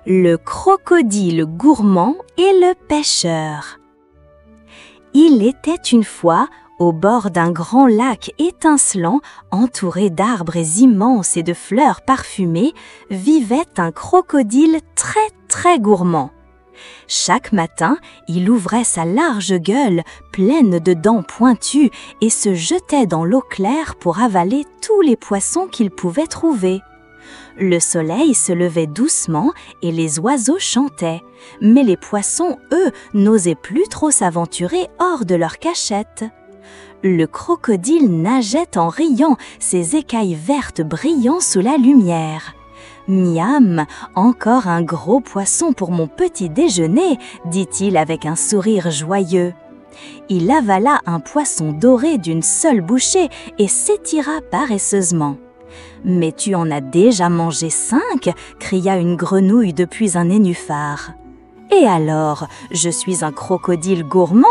Le crocodile gourmand et le pêcheur. Il était une fois, au bord d'un grand lac étincelant, entouré d'arbres immenses et de fleurs parfumées, vivait un crocodile très gourmand. Chaque matin, il ouvrait sa large gueule, pleine de dents pointues, et se jetait dans l'eau claire pour avaler tous les poissons qu'il pouvait trouver. Le soleil se levait doucement et les oiseaux chantaient, mais les poissons, eux, n'osaient plus trop s'aventurer hors de leur cachette. Le crocodile nageait en riant, ses écailles vertes brillant sous la lumière. « Miam, encore un gros poisson pour mon petit déjeuner », dit-il avec un sourire joyeux. Il avala un poisson doré d'une seule bouchée et s'étira paresseusement. « Mais tu en as déjà mangé 5 » cria une grenouille depuis un nénuphar. « Et alors, je suis un crocodile gourmand,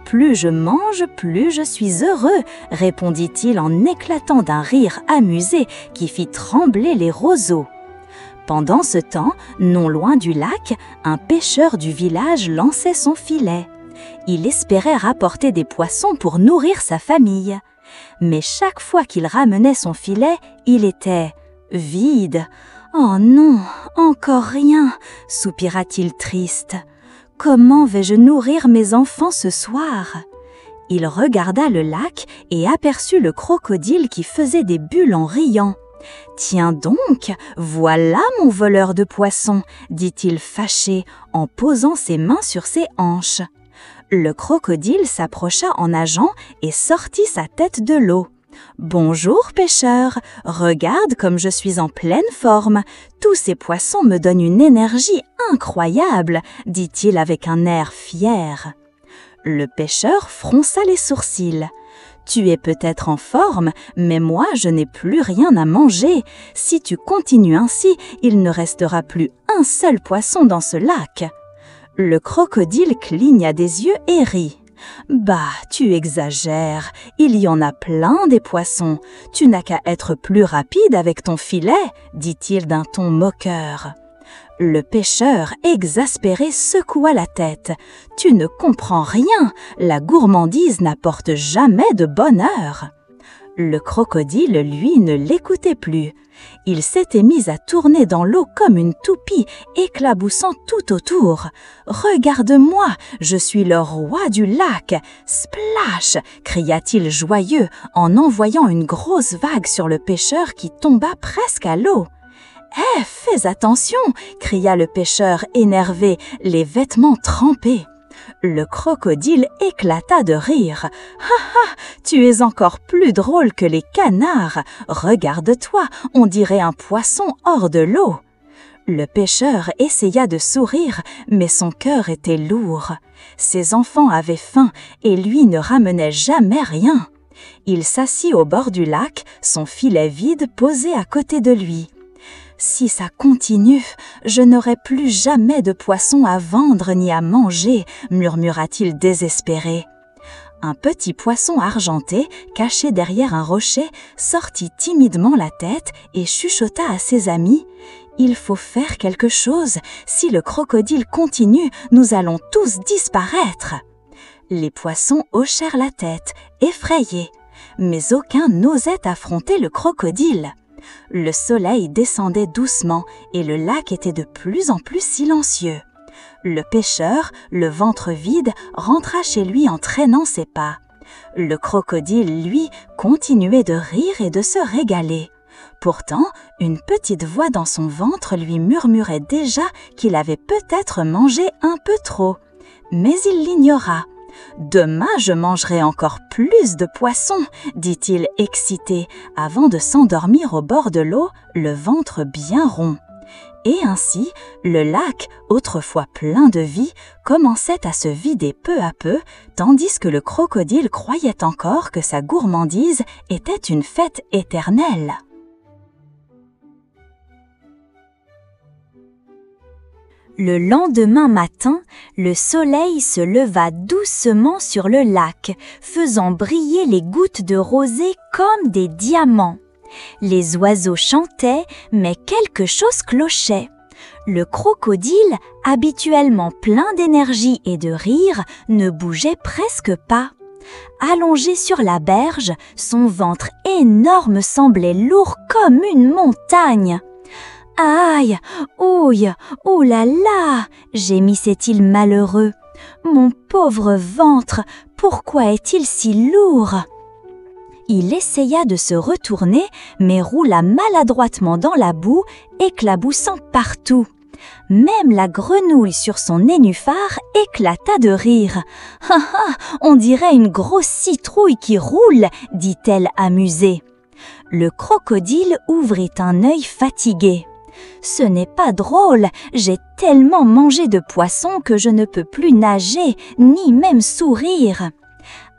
plus je mange, plus je suis heureux » répondit-il en éclatant d'un rire amusé qui fit trembler les roseaux. Pendant ce temps, non loin du lac, un pêcheur du village lançait son filet. Il espérait rapporter des poissons pour nourrir sa famille. Mais chaque fois qu'il ramenait son filet, il était vide. « Oh non, encore rien !» soupira-t-il triste. « Comment vais-je nourrir mes enfants ce soir ?» Il regarda le lac et aperçut le crocodile qui faisait des bulles en riant. « Tiens donc, voilà mon voleur de poissons !» dit-il fâché en posant ses mains sur ses hanches. Le crocodile s'approcha en nageant et sortit sa tête de l'eau. « Bonjour pêcheur, regarde comme je suis en pleine forme. Tous ces poissons me donnent une énergie incroyable » dit-il avec un air fier. Le pêcheur fronça les sourcils. « Tu es peut-être en forme, mais moi je n'ai plus rien à manger. Si tu continues ainsi, il ne restera plus un seul poisson dans ce lac. » Le crocodile cligna des yeux et rit. « Bah, tu exagères, il y en a plein des poissons. Tu n'as qu'à être plus rapide avec ton filet, » dit-il d'un ton moqueur. Le pêcheur, exaspéré, secoua la tête. « Tu ne comprends rien, la gourmandise n'apporte jamais de bonheur. » Le crocodile, lui, ne l'écoutait plus. Il s'était mis à tourner dans l'eau comme une toupie, éclaboussant tout autour. « Regarde-moi, je suis le roi du lac !»« Splash !» cria-t-il joyeux en envoyant une grosse vague sur le pêcheur qui tomba presque à l'eau. « Hé, fais attention !» cria le pêcheur énervé, les vêtements trempés. Le crocodile éclata de rire. « Ha ha, tu es encore plus drôle que les canards. Regarde-toi, on dirait un poisson hors de l'eau. » Le pêcheur essaya de sourire, mais son cœur était lourd. Ses enfants avaient faim et lui ne ramenait jamais rien. Il s'assit au bord du lac, son filet vide posé à côté de lui. « Si ça continue, je n'aurai plus jamais de poisson à vendre ni à manger » murmura-t-il désespéré. Un petit poisson argenté, caché derrière un rocher, sortit timidement la tête et chuchota à ses amis. « Il faut faire quelque chose. Si le crocodile continue, nous allons tous disparaître. » Les poissons hochèrent la tête, effrayés. Mais aucun n'osait affronter le crocodile. Le soleil descendait doucement et le lac était de plus en plus silencieux. Le pêcheur, le ventre vide, rentra chez lui en traînant ses pas. Le crocodile, lui, continuait de rire et de se régaler. Pourtant, une petite voix dans son ventre lui murmurait déjà qu'il avait peut-être mangé un peu trop. Mais il l'ignora. « Demain, je mangerai encore plus de poissons » dit-il excité, avant de s'endormir au bord de l'eau, le ventre bien rond. Et ainsi, le lac, autrefois plein de vie, commençait à se vider peu à peu, tandis que le crocodile croyait encore que sa gourmandise était une fête éternelle. Le lendemain matin, le soleil se leva doucement sur le lac, faisant briller les gouttes de rosée comme des diamants. Les oiseaux chantaient, mais quelque chose clochait. Le crocodile, habituellement plein d'énergie et de rire, ne bougeait presque pas. Allongé sur la berge, son ventre énorme semblait lourd comme une montagne. « Aïe, ouille, ouh là là !» gémissait-il malheureux. « Mon pauvre ventre, pourquoi est-il si lourd ?» Il essaya de se retourner, mais roula maladroitement dans la boue, éclaboussant partout. Même la grenouille sur son nénuphar éclata de rire. « Ah ah, on dirait une grosse citrouille qui roule !» dit-elle amusée. Le crocodile ouvrit un œil fatigué. « Ce n'est pas drôle, j'ai tellement mangé de poissons que je ne peux plus nager, ni même sourire. »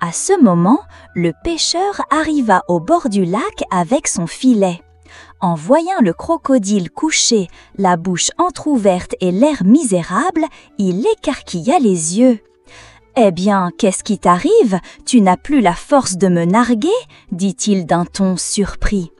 À ce moment, le pêcheur arriva au bord du lac avec son filet. En voyant le crocodile couché, la bouche entr'ouverte et l'air misérable, il écarquilla les yeux. « Eh bien, qu'est-ce qui t'arrive? Tu n'as plus la force de me narguer ?» dit-il d'un ton surpris.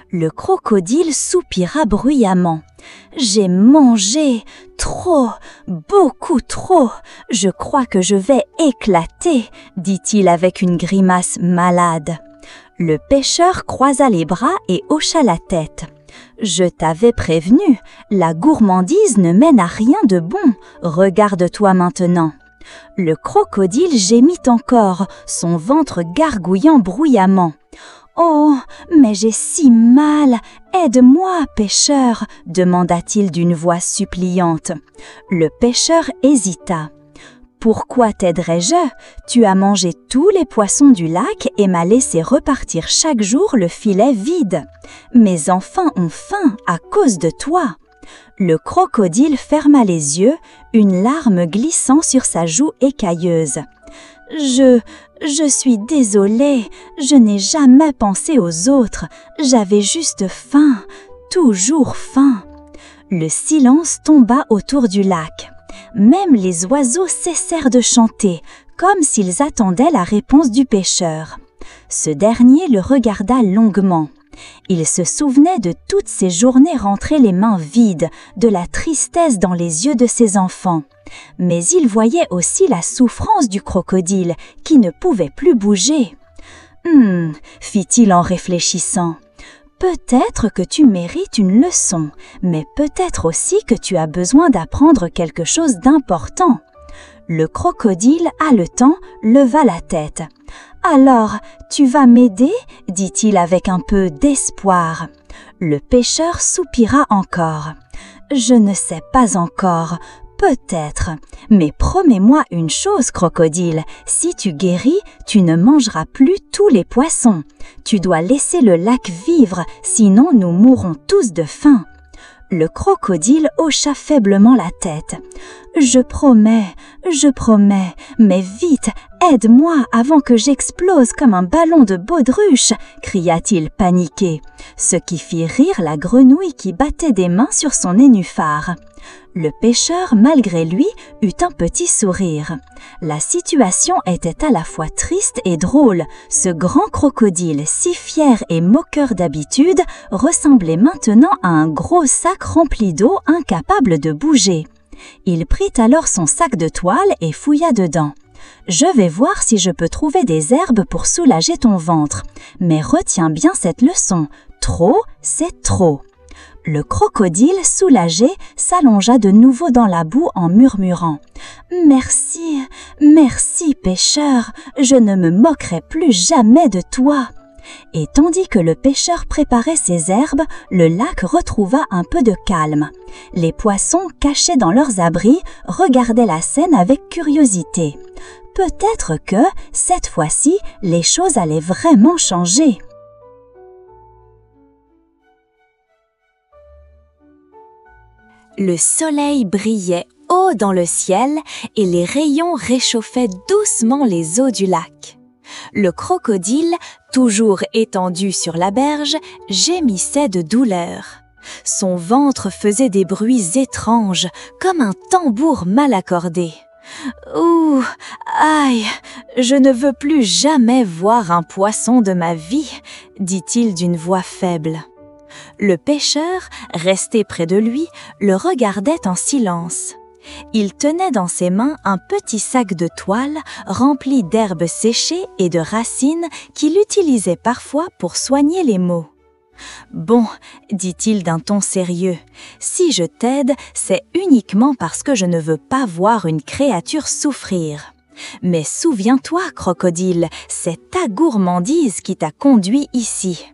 Le crocodile soupira bruyamment. « J'ai mangé trop, beaucoup trop. Je crois que je vais éclater, » dit-il avec une grimace malade. Le pêcheur croisa les bras et hocha la tête. « Je t'avais prévenu, la gourmandise ne mène à rien de bon. Regarde-toi maintenant. » Le crocodile gémit encore, son ventre gargouillant bruyamment. « Oh, mais j'ai si mal! Aide-moi, pêcheur !» demanda-t-il d'une voix suppliante. Le pêcheur hésita. « Pourquoi t'aiderais-je? Tu as mangé tous les poissons du lac et m'as laissé repartir chaque jour le filet vide. Mes enfants ont faim à cause de toi. » Le crocodile ferma les yeux, une larme glissant sur sa joue écailleuse. « Je suis désolée, je n'ai jamais pensé aux autres, j'avais juste faim, toujours faim. » Le silence tomba autour du lac. Même les oiseaux cessèrent de chanter, comme s'ils attendaient la réponse du pêcheur. Ce dernier le regarda longuement. Il se souvenait de toutes ces journées rentrées les mains vides, de la tristesse dans les yeux de ses enfants. Mais il voyait aussi la souffrance du crocodile, qui ne pouvait plus bouger. « fit-il en réfléchissant. « Peut-être que tu mérites une leçon, mais peut-être aussi que tu as besoin d'apprendre quelque chose d'important. » Le crocodile, haletant, leva la tête. « Alors, tu vas m'aider ?» dit-il avec un peu d'espoir. Le pêcheur soupira encore. « Je ne sais pas encore, peut-être, mais promets-moi une chose, crocodile, si tu guéris, tu ne mangeras plus tous les poissons. Tu dois laisser le lac vivre, sinon nous mourrons tous de faim. » Le crocodile hocha faiblement la tête. « Je promets, mais vite, aide-moi avant que j'explose comme un ballon de baudruche !» cria-t-il paniqué, ce qui fit rire la grenouille qui battait des mains sur son nénuphar. Le pêcheur, malgré lui, eut un petit sourire. La situation était à la fois triste et drôle. Ce grand crocodile, si fier et moqueur d'habitude, ressemblait maintenant à un gros sac rempli d'eau incapable de bouger. Il prit alors son sac de toile et fouilla dedans. « Je vais voir si je peux trouver des herbes pour soulager ton ventre. Mais retiens bien cette leçon, trop, c'est trop. » Le crocodile, soulagé, s'allongea de nouveau dans la boue en murmurant « Merci, merci, pêcheur, je ne me moquerai plus jamais de toi. » Et tandis que le pêcheur préparait ses herbes, le lac retrouva un peu de calme. Les poissons, cachés dans leurs abris, regardaient la scène avec curiosité. Peut-être que, cette fois-ci, les choses allaient vraiment changer. Le soleil brillait haut dans le ciel et les rayons réchauffaient doucement les eaux du lac. Le crocodile, toujours étendu sur la berge, gémissait de douleur. Son ventre faisait des bruits étranges, comme un tambour mal accordé. « Ouh, aïe, je ne veux plus jamais voir un poisson de ma vie », dit-il d'une voix faible. Le pêcheur, resté près de lui, le regardait en silence. Il tenait dans ses mains un petit sac de toile rempli d'herbes séchées et de racines qu'il utilisait parfois pour soigner les maux. « Bon, dit-il d'un ton sérieux, si je t'aide, c'est uniquement parce que je ne veux pas voir une créature souffrir. Mais souviens-toi, crocodile, c'est ta gourmandise qui t'a conduit ici. »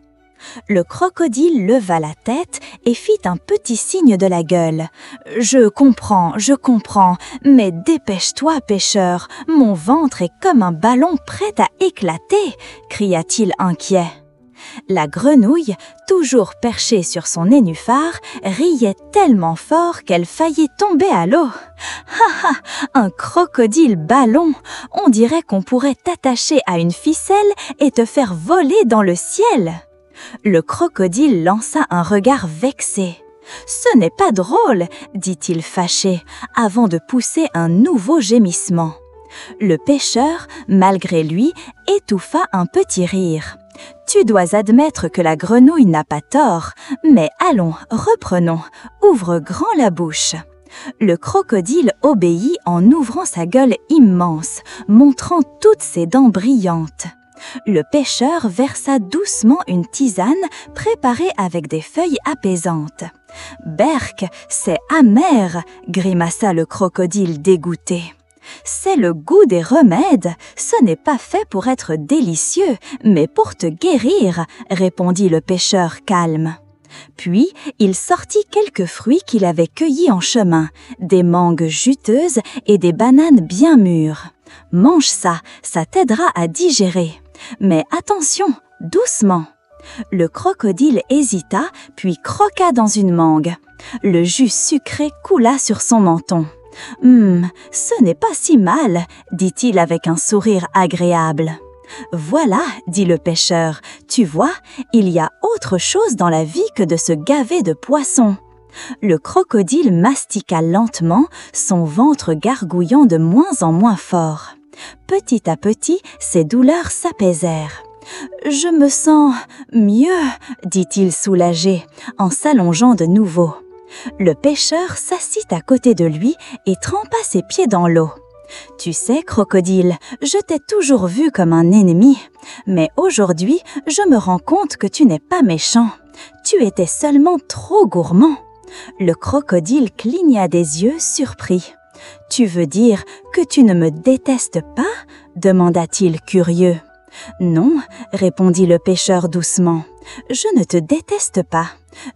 Le crocodile leva la tête et fit un petit signe de la gueule. « Je comprends, mais dépêche-toi, pêcheur, mon ventre est comme un ballon prêt à éclater » cria-t-il inquiet. La grenouille, toujours perchée sur son nénuphar, riait tellement fort qu'elle faillit tomber à l'eau. « Ha ha, un crocodile ballon! On dirait qu'on pourrait t'attacher à une ficelle et te faire voler dans le ciel !» Le crocodile lança un regard vexé. « Ce n'est pas drôle, » dit-il fâché, avant de pousser un nouveau gémissement. Le pêcheur, malgré lui, étouffa un petit rire. « Tu dois admettre que la grenouille n'a pas tort, mais allons, reprenons, ouvre grand la bouche. » Le crocodile obéit en ouvrant sa gueule immense, montrant toutes ses dents brillantes. Le pêcheur versa doucement une tisane préparée avec des feuilles apaisantes. « Berk, c'est amer !» grimaça le crocodile dégoûté. « C'est le goût des remèdes, ce n'est pas fait pour être délicieux, mais pour te guérir !» répondit le pêcheur calme. Puis, il sortit quelques fruits qu'il avait cueillis en chemin, des mangues juteuses et des bananes bien mûres. « Mange ça, ça t'aidera à digérer. Mais attention, doucement !» Le crocodile hésita, puis croqua dans une mangue. Le jus sucré coula sur son menton. « Ce n'est pas si mal, » dit-il avec un sourire agréable. « Voilà, » dit le pêcheur, « tu vois, il y a autre chose dans la vie que de se gaver de poissons. » Le crocodile mastiqua lentement, son ventre gargouillant de moins en moins fort. Petit à petit, ses douleurs s'apaisèrent. « Je me sens mieux, » dit-il soulagé, en s'allongeant de nouveau. Le pêcheur s'assit à côté de lui et trempa ses pieds dans l'eau. « Tu sais, crocodile, je t'ai toujours vu comme un ennemi, mais aujourd'hui, je me rends compte que tu n'es pas méchant. Tu étais seulement trop gourmand. » Le crocodile cligna des yeux surpris. « Tu veux dire que tu ne me détestes pas ?» demanda-t-il curieux. « Non, » répondit le pêcheur doucement, « je ne te déteste pas.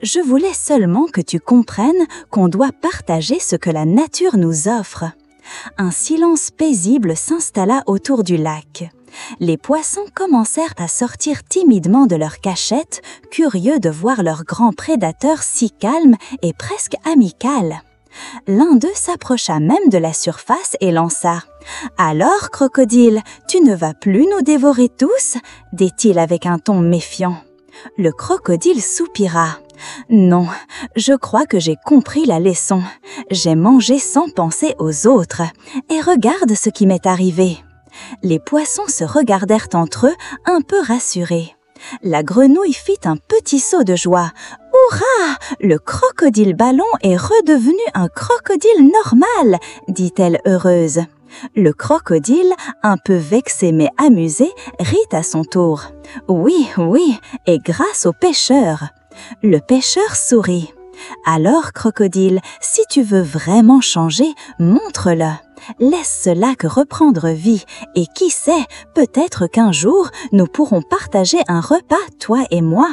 Je voulais seulement que tu comprennes qu'on doit partager ce que la nature nous offre. » Un silence paisible s'installa autour du lac. Les poissons commencèrent à sortir timidement de leur cachette, curieux de voir leur grand prédateur si calme et presque amical. L'un d'eux s'approcha même de la surface et lança « Alors, crocodile, tu ne vas plus nous dévorer tous ?» dit-il avec un ton méfiant. Le crocodile soupira. « Non, je crois que j'ai compris la leçon. J'ai mangé sans penser aux autres. Et regarde ce qui m'est arrivé. » Les poissons se regardèrent entre eux, un peu rassurés. La grenouille fit un petit saut de joie. « Hurrah! Le crocodile ballon est redevenu un crocodile normal !» dit-elle heureuse. Le crocodile, un peu vexé mais amusé, rit à son tour. « Oui, et grâce au pêcheur !» Le pêcheur sourit. « Alors, crocodile, si tu veux vraiment changer, montre-le. Laisse ce lac reprendre vie et qui sait, peut-être qu'un jour, nous pourrons partager un repas, toi et moi. »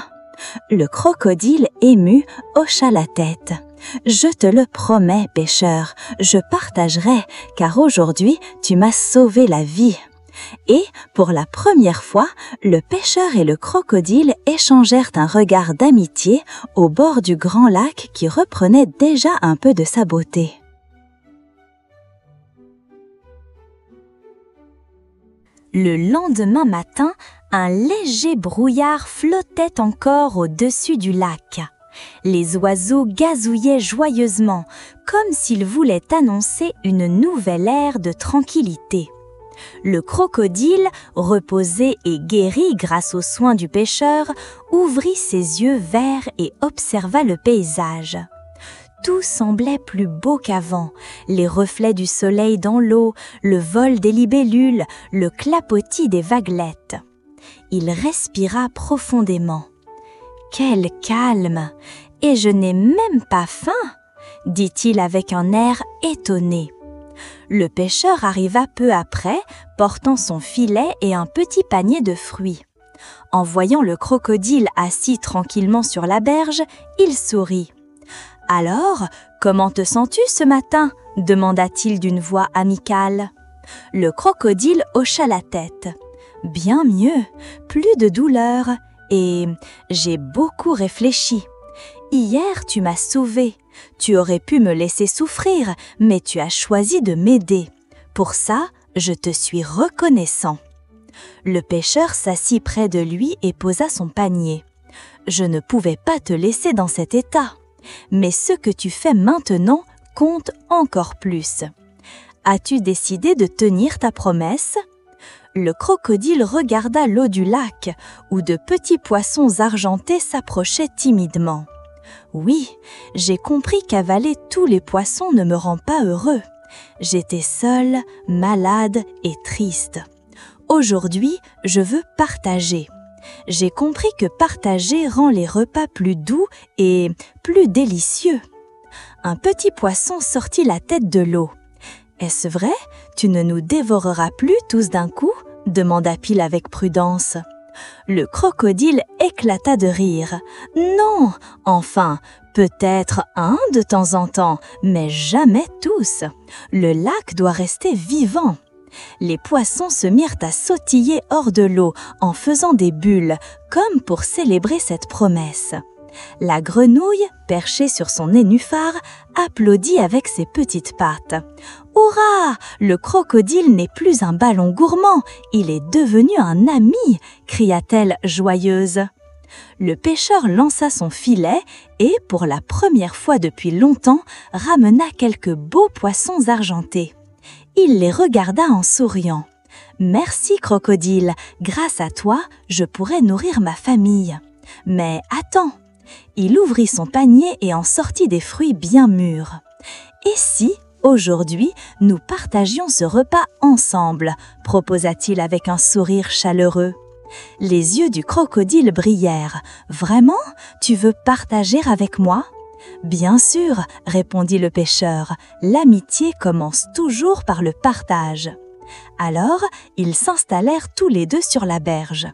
Le crocodile, ému, hocha la tête. « Je te le promets, pêcheur, je partagerai, car aujourd'hui, tu m'as sauvé la vie. » Et, pour la première fois, le pêcheur et le crocodile échangèrent un regard d'amitié au bord du grand lac qui reprenait déjà un peu de sa beauté. Le lendemain matin, un léger brouillard flottait encore au-dessus du lac. Les oiseaux gazouillaient joyeusement, comme s'ils voulaient annoncer une nouvelle ère de tranquillité. Le crocodile, reposé et guéri grâce aux soins du pêcheur, ouvrit ses yeux verts et observa le paysage. Tout semblait plus beau qu'avant, les reflets du soleil dans l'eau, le vol des libellules, le clapotis des vaguelettes. Il respira profondément. « Quel calme! Et je n'ai même pas faim !» dit-il avec un air étonné. Le pêcheur arriva peu après, portant son filet et un petit panier de fruits. En voyant le crocodile assis tranquillement sur la berge, il sourit. « Alors, comment te sens-tu ce matin ?» demanda-t-il d'une voix amicale. Le crocodile hocha la tête. « Bien mieux, plus de douleur, et j'ai beaucoup réfléchi. Hier, tu m'as sauvé. Tu aurais pu me laisser souffrir, mais tu as choisi de m'aider. Pour ça, je te suis reconnaissant. » Le pêcheur s'assit près de lui et posa son panier. « Je ne pouvais pas te laisser dans cet état. Mais ce que tu fais maintenant compte encore plus. As-tu décidé de tenir ta promesse ?» Le crocodile regarda l'eau du lac, où de petits poissons argentés s'approchaient timidement. « Oui, j'ai compris qu'avaler tous les poissons ne me rend pas heureux. J'étais seul, malade et triste. Aujourd'hui, je veux partager. J'ai compris que partager rend les repas plus doux et plus délicieux. » Un petit poisson sortit la tête de l'eau. « Est-ce vrai? Tu ne nous dévoreras plus tous d'un coup ?» demanda Pile avec prudence. Le crocodile éclata de rire. « Non, enfin, peut-être un de temps en temps, mais jamais tous. Le lac doit rester vivant. » Les poissons se mirent à sautiller hors de l'eau en faisant des bulles, comme pour célébrer cette promesse. La grenouille, perchée sur son nénuphar, applaudit avec ses petites pattes. « Hurrah! Le crocodile n'est plus un ballon gourmand, il est devenu un ami !» cria-t-elle joyeuse. Le pêcheur lança son filet et, pour la première fois depuis longtemps, ramena quelques beaux poissons argentés. Il les regarda en souriant. « Merci, crocodile, grâce à toi, je pourrai nourrir ma famille. Mais attends !» Il ouvrit son panier et en sortit des fruits bien mûrs. « Et si, aujourd'hui, nous partagions ce repas ensemble ?» proposa-t-il avec un sourire chaleureux. Les yeux du crocodile brillèrent. « Vraiment? Tu veux partager avec moi ?» « Bien sûr, » répondit le pêcheur, « l'amitié commence toujours par le partage. » Alors, ils s'installèrent tous les deux sur la berge.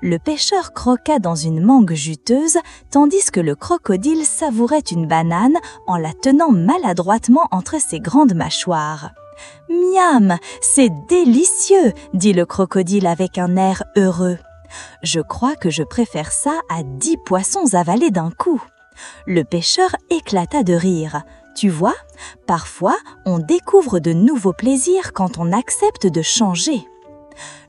Le pêcheur croqua dans une mangue juteuse, tandis que le crocodile savourait une banane en la tenant maladroitement entre ses grandes mâchoires. « Miam, c'est délicieux !» dit le crocodile avec un air heureux. « Je crois que je préfère ça à 10 poissons avalés d'un coup. » Le pêcheur éclata de rire. « Tu vois, parfois on découvre de nouveaux plaisirs quand on accepte de changer. »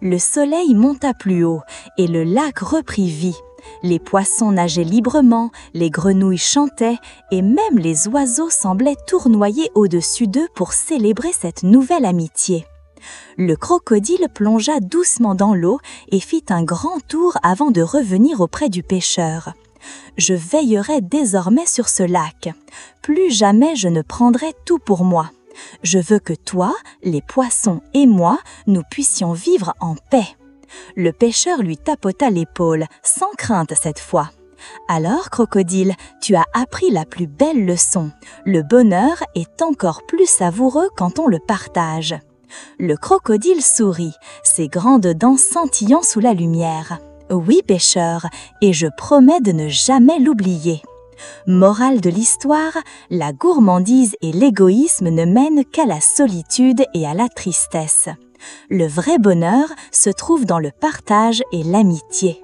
Le soleil monta plus haut et le lac reprit vie. Les poissons nageaient librement, les grenouilles chantaient et même les oiseaux semblaient tournoyer au-dessus d'eux pour célébrer cette nouvelle amitié. Le crocodile plongea doucement dans l'eau et fit un grand tour avant de revenir auprès du pêcheur. « Je veillerai désormais sur ce lac. Plus jamais je ne prendrai tout pour moi. Je veux que toi, les poissons et moi, nous puissions vivre en paix. » Le pêcheur lui tapota l'épaule, sans crainte cette fois. « Alors, crocodile, tu as appris la plus belle leçon. Le bonheur est encore plus savoureux quand on le partage. » Le crocodile sourit, ses grandes dents scintillant sous la lumière. « Oui, pêcheur, et je promets de ne jamais l'oublier. » Morale de l'histoire, la gourmandise et l'égoïsme ne mènent qu'à la solitude et à la tristesse. Le vrai bonheur se trouve dans le partage et l'amitié.